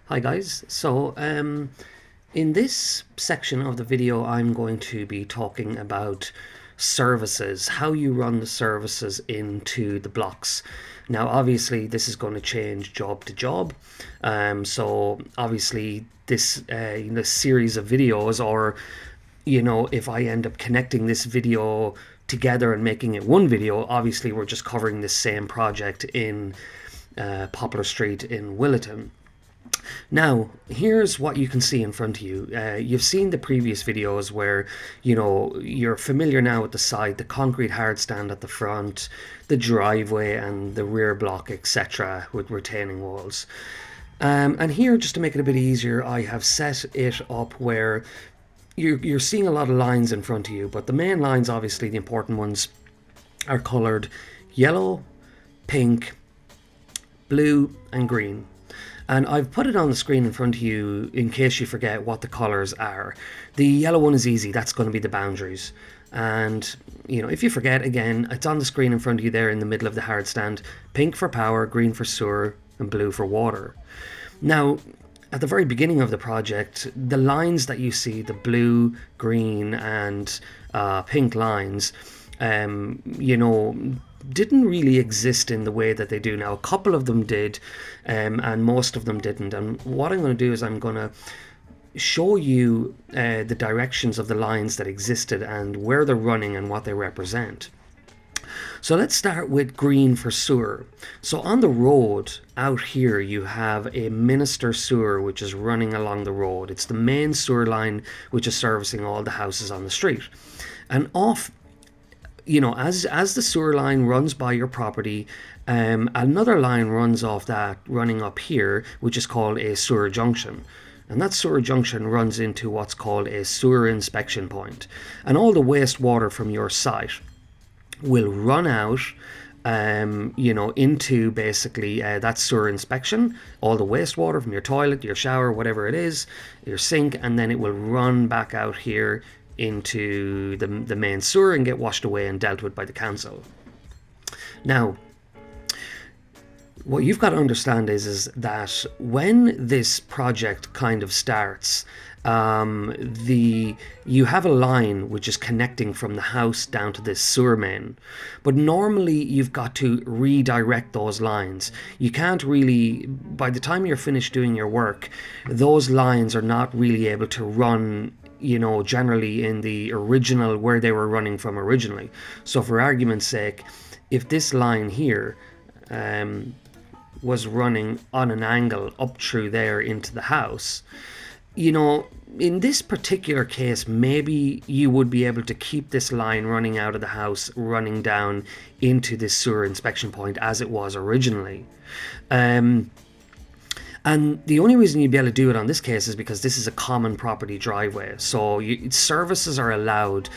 Hi guys. In this section of the video, I'm going to be talking about services, how you run the services into the blocks. Now, obviously, this is going to change job to job. So obviously, this series of videos, or if I end up connecting this video together and making it one video, obviously we're just covering the same project in Poplar Street in Williton. Now, here's what you can see in front of you. You've seen the previous videos where, you're familiar now with the side, the concrete hard stand at the front, the driveway and the rear block, etc. with retaining walls. And here, just to make it a bit easier, I have set it up where you're seeing a lot of lines in front of you, but the main lines, obviously the important ones, are coloured yellow, pink, blue and green. And I've put it on the screen in front of you in case you forget what the colours are. The yellow one is easy, that's going to be the boundaries. And, if you forget, again, it's on the screen in front of you there in the middle of the hard stand. Pink for power, green for sewer, and blue for water. Now, at the very beginning of the project, the lines that you see, the blue, green, and pink lines, didn't really exist in the way that they do now. A couple of them did, and most of them didn't. And what I'm going to do is I'm going to show you the directions of the lines that existed and where they're running and what they represent. So let's start with green for sewer. So on the road out here, you have a minister sewer which is running along the road. It's the main sewer line which is servicing all the houses on the street. And off, as the sewer line runs by your property, another line runs off that, running up here, which is called a sewer junction. And that sewer junction runs into what's called a sewer inspection point. And all the wastewater from your site will run out, into basically that sewer inspection, all the wastewater from your toilet, your shower, whatever it is, your sink, and then it will run back out here into the main sewer and get washed away and dealt with by the council. Now, what you've got to understand is that when this project kind of starts, you have a line which is connecting from the house down to this sewer main, but normally you've got to redirect those lines. You can't really, by the time you're finished doing your work, those lines are not really able to run generally in the original where they were running from originally. So for argument's sake, if this line here was running on an angle up through there into the house, in this particular case, maybe you would be able to keep this line running out of the house, running down into this sewer inspection point as it was originally. And the only reason you'd be able to do it on this case is because this is a common property driveway. So services are allowed,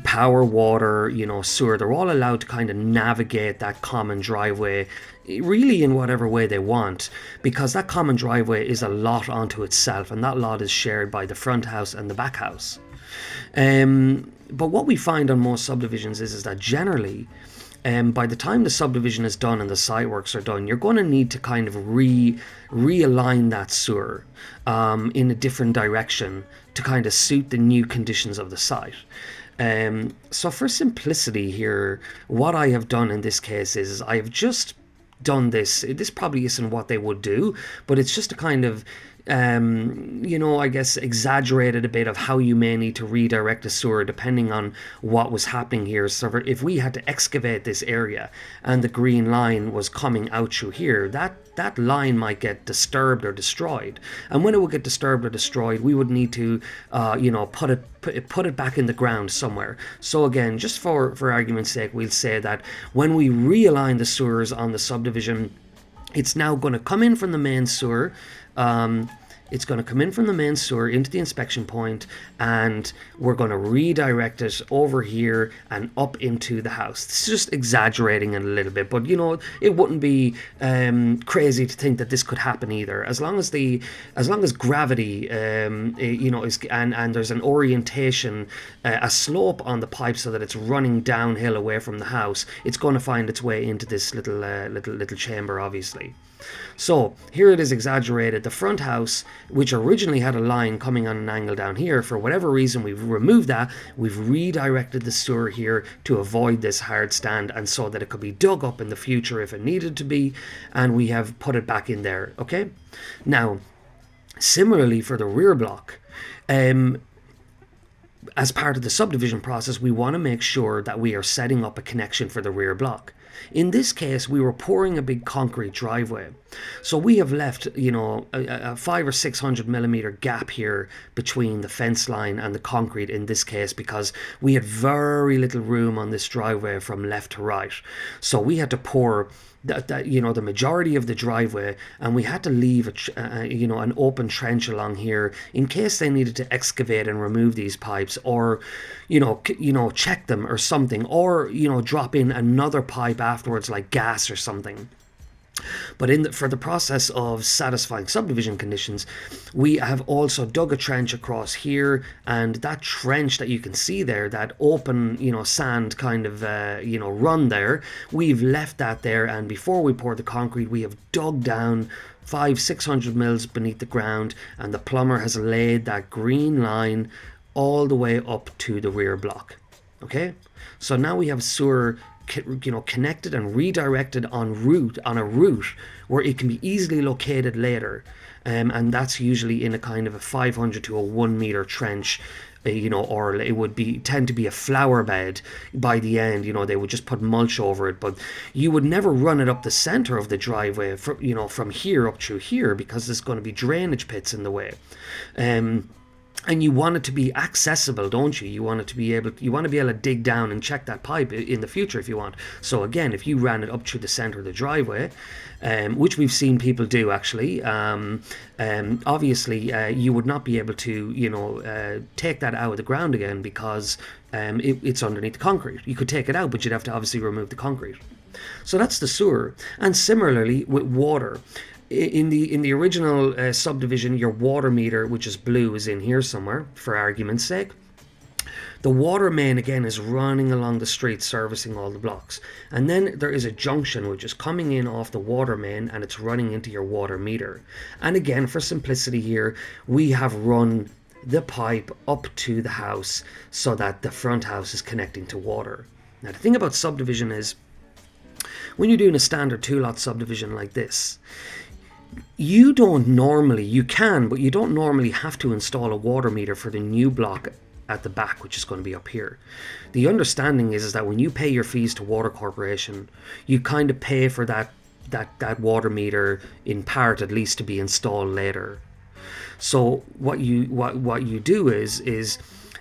power, water, sewer, they're all allowed to kind of navigate that common driveway really in whatever way they want, because that common driveway is a lot onto itself, and that lot is shared by the front house and the back house. But what we find on most subdivisions is that generally, by the time the subdivision is done and the site works are done, you're going to need to kind of realign that sewer in a different direction to kind of suit the new conditions of the site. So for simplicity here, what I have done in this case is I have just done this. This probably isn't what they would do, but it's just a kind of I guess exaggerated a bit of how you may need to redirect a sewer depending on what was happening here. So if we had to excavate this area and the green line was coming out through here, that line might get disturbed or destroyed. And when it would get disturbed or destroyed, we would need to put it back in the ground somewhere. So again, just for argument's sake, we'll say that when we realign the sewers on the subdivision, it's now going to come in from the main sewer, It's going to come in from the main sewer into the inspection point, and we're going to redirect it over here and up into the house. This is just exaggerating it a little bit, but you know, it wouldn't be crazy to think that this could happen either. As long as gravity, you know, is and there's an orientation, a slope on the pipe so that it's running downhill away from the house, it's going to find its way into this little chamber, obviously. So here it is exaggerated. The front house, which originally had a line coming on an angle down here, for whatever reason we've removed that. We've redirected the sewer here to avoid this hard stand, and so that it could be dug up in the future if it needed to be, and we have put it back in there. Okay, now similarly for the rear block, as part of the subdivision process, we want to make sure that we are setting up a connection for the rear block. In this case, we were pouring a big concrete driveway. So we have left, you know, a 500 or 600 millimeter gap here between the fence line and the concrete in this case, because we had very little room on this driveway from left to right. So we had to pour that you know, the majority of the driveway, and we had to leave you know, an open trench along here in case they needed to excavate and remove these pipes, or you know, check them or something, or you know, drop in another pipe afterwards like gas or something. But for the process of satisfying subdivision conditions, we have also dug a trench across here, and that trench that you can see there, that open, you know, sand kind of, you know, run there, we've left that there, and before we pour the concrete, we have dug down 500-600 mils beneath the ground, and the plumber has laid that green line all the way up to the rear block. Okay, so now we have sewer, you know, connected and redirected on a route where it can be easily located later, and that's usually in a kind of a 500 to a 1 meter trench, you know, or it would tend to be a flower bed by the end. You know, they would just put mulch over it, but you would never run it up the center of the driveway, you know, from here up through here, because there's going to be drainage pits in the way. And you want it to be accessible, don't you? You want to be able to dig down and check that pipe in the future if you want. So again, if you ran it up through the center of the driveway, which we've seen people do actually, obviously you would not be able to, you know, take that out of the ground again, because it's underneath the concrete. You could take it out, but you'd have to obviously remove the concrete. So that's the sewer. And similarly with water. In the original subdivision, your water meter, which is blue, is in here somewhere, for argument's sake. The water main, again, is running along the street, servicing all the blocks. And then there is a junction, which is coming in off the water main, and it's running into your water meter. And again, for simplicity here, we have run the pipe up to the house so that the front house is connecting to water. Now, the thing about subdivision is, when you're doing a standard 2-lot subdivision like this, you can, but you don't normally have to install a water meter for the new block at the back, which is going to be up here. The understanding is that when you pay your fees to Water Corporation, you kind of pay for that water meter in part, at least, to be installed later. So what you do is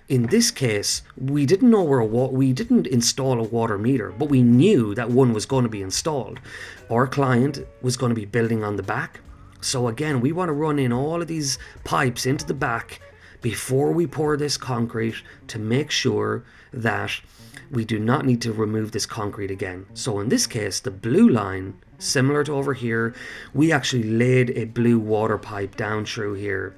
in this case, we didn't know we didn't install a water meter, but we knew that one was going to be installed. Our client was going to be building on the back. So again, we want to run in all of these pipes into the back before we pour this concrete to make sure that we do not need to remove this concrete again. So in this case, the blue line, similar to over here, we actually laid a blue water pipe down through here.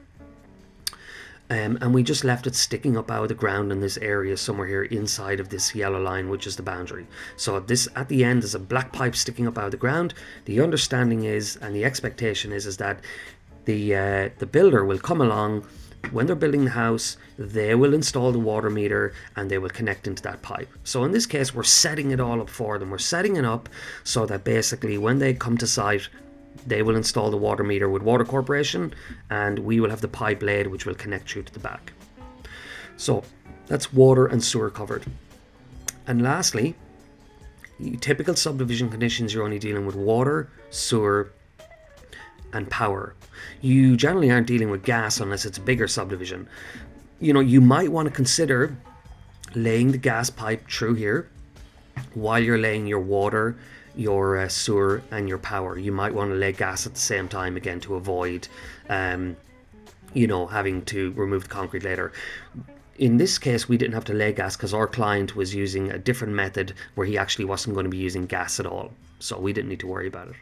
And we just left it sticking up out of the ground in this area somewhere here inside of this yellow line, which is the boundary. So this, at the end, is a black pipe sticking up out of the ground. The understanding is, and the expectation is that the builder will come along when they're building the house. They will install the water meter and they will connect into that pipe. So in this case, we're setting it all up for them. We're setting it up so that basically when they come to site, they will install the water meter with Water Corporation, and we will have the pipe laid, which will connect through to the back. So that's water and sewer covered. And lastly, typical subdivision conditions, you're only dealing with water, sewer, and power. You generally aren't dealing with gas unless it's a bigger subdivision. You know, you might want to consider laying the gas pipe through here while you're laying your water, your sewer, and your power. You might want to lay gas at the same time, again, to avoid having to remove the concrete later. In this case, we didn't have to lay gas because our client was using a different method where he actually wasn't going to be using gas at all. So we didn't need to worry about it.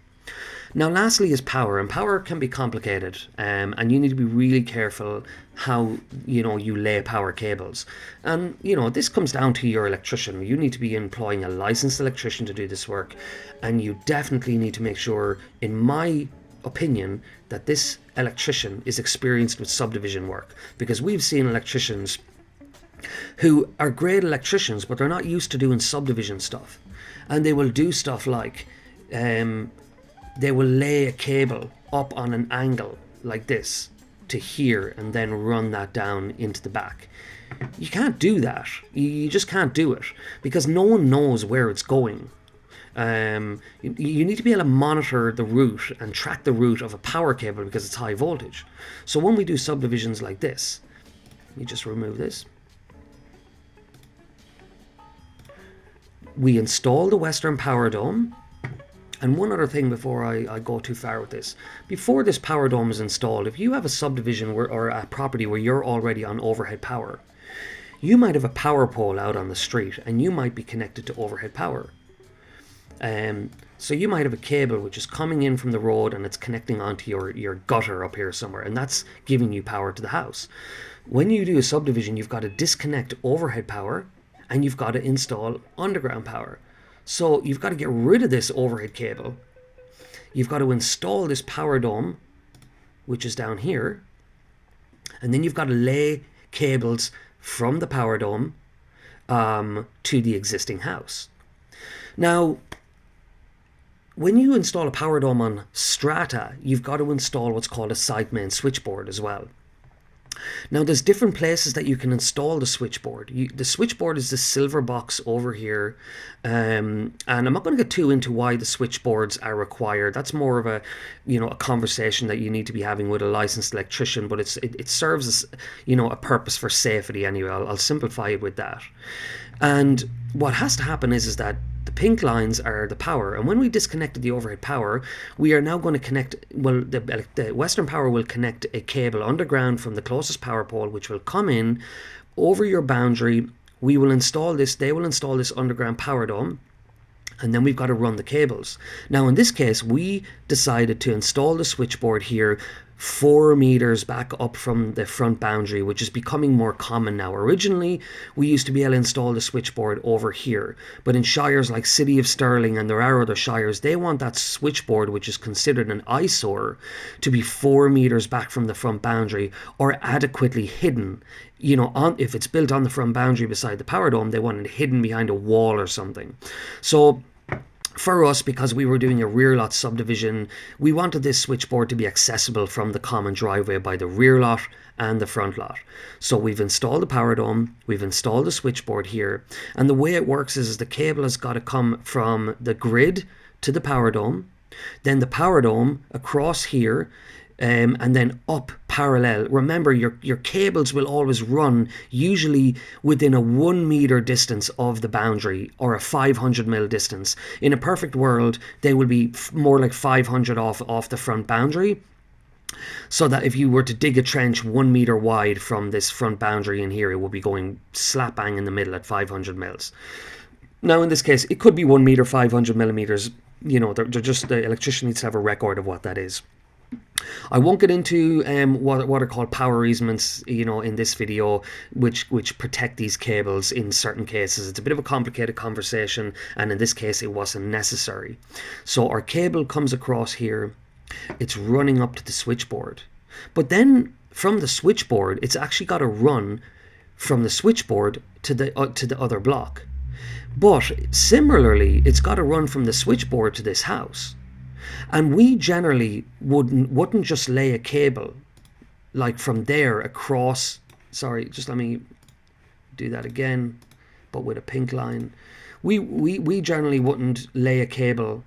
Now, lastly is power, and power can be complicated, and you need to be really careful how you lay power cables. And this comes down to your electrician. You need to be employing a licensed electrician to do this work, and you definitely need to make sure, in my opinion, that this electrician is experienced with subdivision work, because we've seen electricians who are great electricians, but they're not used to doing subdivision stuff, and they will do stuff like they will lay a cable up on an angle like this to here and then run that down into the back. You can't do that. You just can't do it because no one knows where it's going. You need to be able to monitor the route and track the route of a power cable because it's high voltage. So when we do subdivisions like this, let me just remove this. We install the Western Power Dome. And one other thing before I go too far with this. Before this power dome is installed, if you have a subdivision or a property where you're already on overhead power, you might have a power pole out on the street and you might be connected to overhead power. So you might have a cable which is coming in from the road and it's connecting onto your gutter up here somewhere, and that's giving you power to the house. When you do a subdivision, you've got to disconnect overhead power and you've got to install underground power. So you've got to get rid of this overhead cable. You've got to install this power dome, which is down here. And then you've got to lay cables from the power dome to the existing house. Now, when you install a power dome on strata, you've got to install what's called a site main switchboard as well. Now, there's different places that you can install the switchboard. The switchboard is the silver box over here, and I'm not going to get too into why the switchboards are required. That's more of a conversation that you need to be having with a licensed electrician, but it serves as a purpose for safety anyway. I'll simplify it with that. And what has to happen is that the pink lines are the power, and when we disconnected the overhead power, we are now going to connect, the Western Power will connect a cable underground from the closest power pole, which will come in over your boundary. We will install this, they will install this underground power dome, and then we've got to run the cables. Now in this case, we decided to install the switchboard here 4 meters back up from the front boundary, which is becoming more common now. Originally, we used to be able to install the switchboard over here, but in shires like City of Stirling, and there are other shires, they want that switchboard, which is considered an eyesore, to be 4 meters back from the front boundary or adequately hidden. If it's built on the front boundary beside the power dome, they want it hidden behind a wall or something. So for us, because we were doing a rear lot subdivision, we wanted this switchboard to be accessible from the common driveway by the rear lot and the front lot. So we've installed the power dome, we've installed the switchboard here, and the way it works is the cable has got to come from the grid to the power dome, then the power dome across here, and then up parallel. Remember, your cables will always run usually within a 1 meter distance of the boundary or a 500 mil distance. In a perfect world, they will be more like 500 off the front boundary, so that if you were to dig a trench 1 meter wide from this front boundary in here, it will be going slap bang in the middle at 500 mils. Now in this case, it could be 1 meter, 500 millimeters. They're just, the electrician needs to have a record of what that is. I won't get into what are called power easements, in this video, which protect these cables in certain cases. It's a bit of a complicated conversation, and in this case, it wasn't necessary. So our cable comes across here. It's running up to the switchboard, but then from the switchboard, it's actually got to run from the switchboard to the other block. But similarly, it's got to run from the switchboard to this house. And we generally wouldn't just lay a cable like from there across. Sorry, just let me do that again, but with a pink line. We generally wouldn't lay a cable,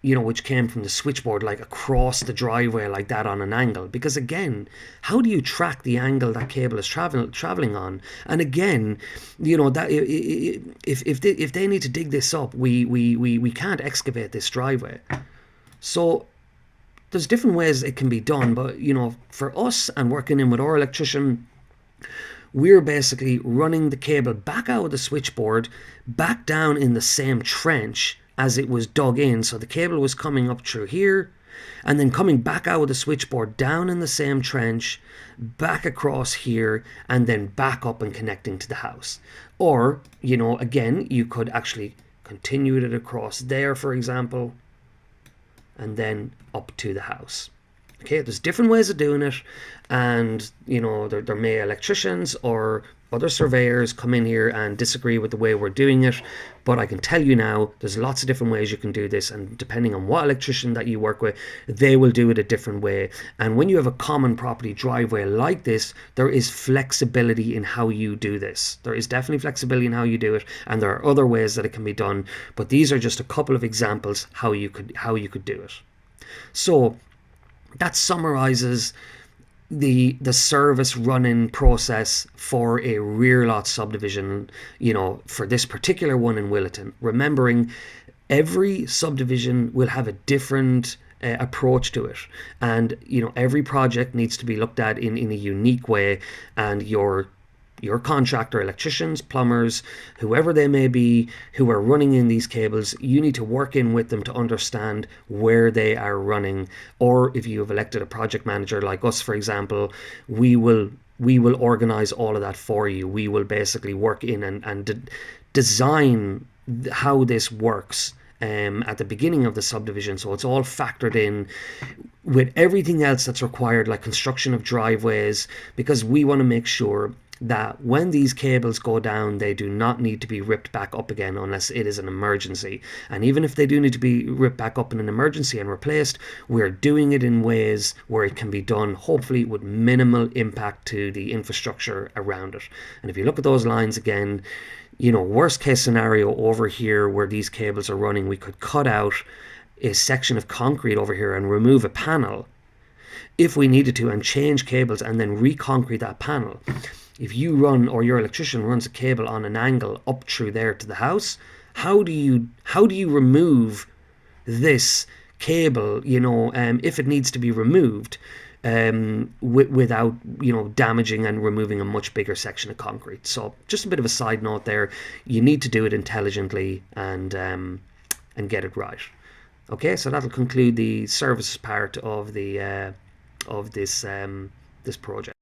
which came from the switchboard like across the driveway like that on an angle, because again, how do you track the angle that cable is traveling on? And again, that if they need to dig this up, we can't excavate this driveway. So there's different ways it can be done, but you know, for us and working in with our electrician, we're basically running the cable back out of the switchboard, back down in the same trench as it was dug in. So the cable was coming up through here and then coming back out of the switchboard down in the same trench, back across here, and then back up and connecting to the house. Or, you know, again, you could actually continue it across there, for example, and then up to the house. Okay, there's different ways of doing it, and you know, there may electricians or other surveyors come in here and disagree with the way we're doing it, but I can tell you now there's lots of different ways you can do this, and depending on what electrician that you work with, they will do it a different way. And when you have a common property driveway like this, there is flexibility in how you do this. There is definitely flexibility in how you do it, and there are other ways that it can be done, but these are just a couple of examples how you could do it. So that summarizes the service running process for a rear lot subdivision, you know, for this particular one in Williton. Remembering every subdivision will have a different approach to it, and you know, every project needs to be looked at in a unique way, and your contractor, electricians, plumbers, whoever they may be, who are running in these cables, you need to work in with them to understand where they are running. Or if you have elected a project manager like us, for example, we will organize all of that for you. We will basically work in and design how this works at the beginning of the subdivision, so it's all factored in with everything else that's required, like construction of driveways, because we want to make sure that when these cables go down, they do not need to be ripped back up again unless it is an emergency. And even if they do need to be ripped back up in an emergency and replaced, we're doing it in ways where it can be done, hopefully with minimal impact to the infrastructure around it. And if you look at those lines again, you know, worst case scenario over here where these cables are running, we could cut out a section of concrete over here and remove a panel if we needed to, and change cables and then re-concrete that panel. If you run, or your electrician runs a cable on an angle up through there to the house, how do you remove this cable, you know, if it needs to be removed, without, you know, damaging and removing a much bigger section of concrete? So just a bit of a side note there. You need to do it intelligently and get it right. Okay, so that'll conclude the services part of the this project.